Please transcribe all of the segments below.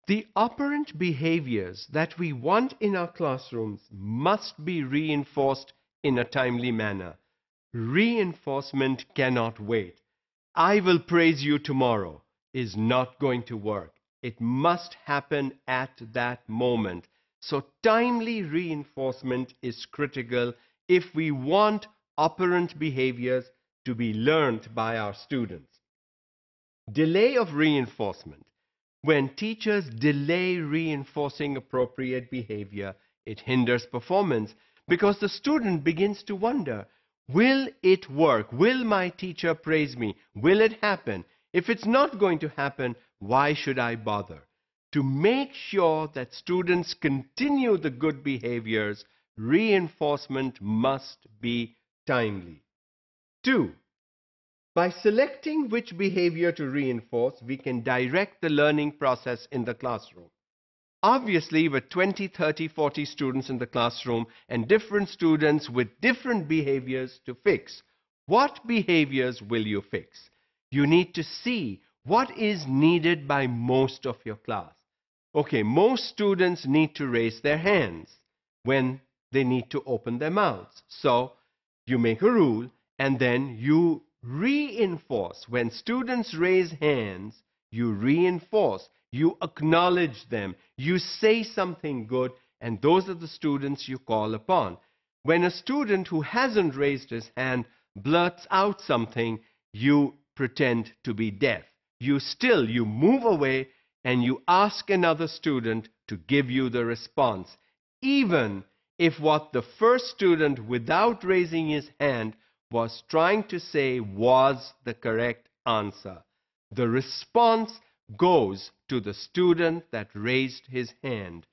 The operant behaviors that we want in our classrooms must be reinforced in a timely manner. Reinforcement cannot wait. I will praise you tomorrow is not going to work. It must happen at that moment. So timely reinforcement is critical if we want operant behaviors to be learned by our students. Delay of reinforcement. When teachers delay reinforcing appropriate behavior, it hinders performance because the student begins to wonder, will it work? Will my teacher praise me? Will it happen? If it's not going to happen, why should I bother? To make sure that students continue the good behaviors, reinforcement must be timely. 2. By selecting which behavior to reinforce, we can direct the learning process in the classroom. Obviously, with 20, 30, 40 students in the classroom and different students with different behaviors to fix, what behaviors will you fix? You need to see what is needed by most of your class. Okay, most students need to raise their hands when they need to open their mouths. So you make a rule and then you reinforce. When students raise hands, you reinforce. You acknowledge them. You say something good, and those are the students you call upon. When a student who hasn't raised his hand blurts out something, you pretend to be deaf. You move away and you ask another student to give you the response, even if what the first student without raising his hand was trying to say was the correct answer. The response goes to the student that raised his hand.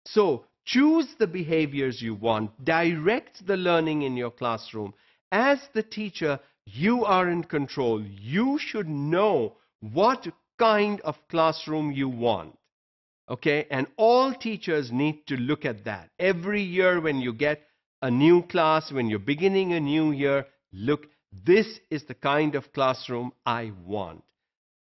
So choose the behaviors you want, direct the learning in your classroom. As the teacher, you are in control. You should know what kind of classroom you want. Okay, and all teachers need to look at that. Every year when you get a new class, when you're beginning a new year, look, this is the kind of classroom I want.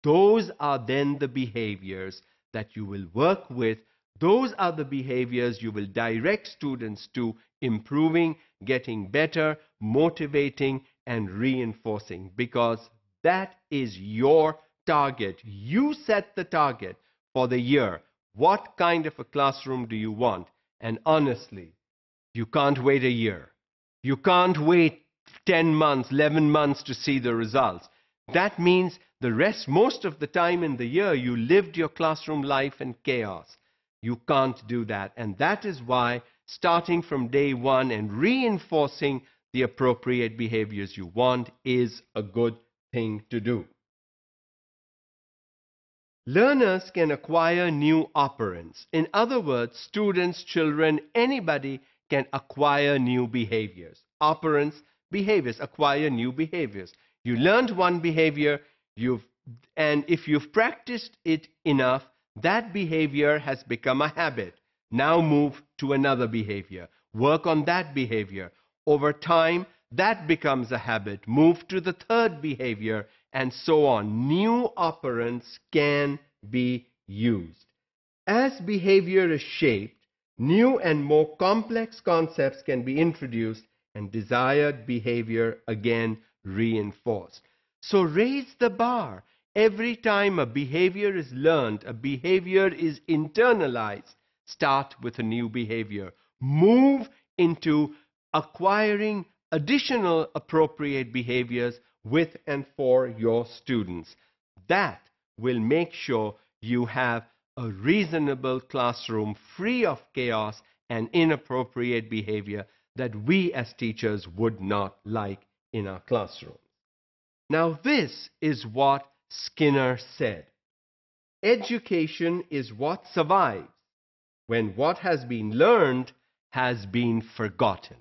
Those are then the behaviors that you will work with. Those are the behaviors you will direct students to improving, getting better, motivating, and reinforcing, because that is your target. You set the target for the year. What kind of a classroom do you want? And honestly, you can't wait a year. You can't wait 10 months, 11 months to see the results. That means most of the time in the year, you lived your classroom life in chaos. You can't do that. And that is why starting from day one and reinforcing the appropriate behaviors you want is a good thing to do. Learners can acquire new operants. In other words, students, children, anybody can acquire new behaviors. Operants, behaviors, acquire new behaviors. You learned one behavior, and if you've practiced it enough, that behavior has become a habit. Now move to another behavior. Work on that behavior. Over time, that becomes a habit. Move to the third behavior, and so on. New operants can be used. As behavior is shaped, new and more complex concepts can be introduced and desired behavior again reinforced. So raise the bar. Every time a behavior is learned, a behavior is internalized, start with a new behavior. Move into acquiring additional appropriate behaviors with and for your students. That will make sure you have a reasonable classroom free of chaos and inappropriate behavior that we as teachers would not like in our classroom. Now, this is what Skinner said. Education is what survives when what has been learned has been forgotten.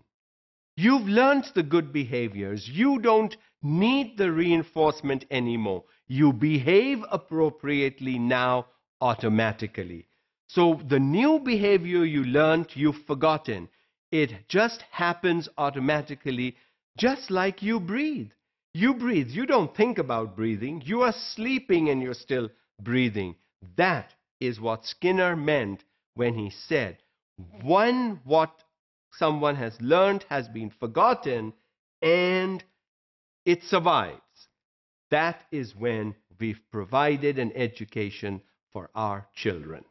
You've learned the good behaviors. You don't need the reinforcement anymore. You behave appropriately now automatically. So the new behavior you learned, you've forgotten. It just happens automatically, just like you breathe. You breathe. You don't think about breathing. You are sleeping and you're still breathing. That is what Skinner meant when he said, when what someone has learned has been forgotten and it survives, that is when we've provided an education for our children.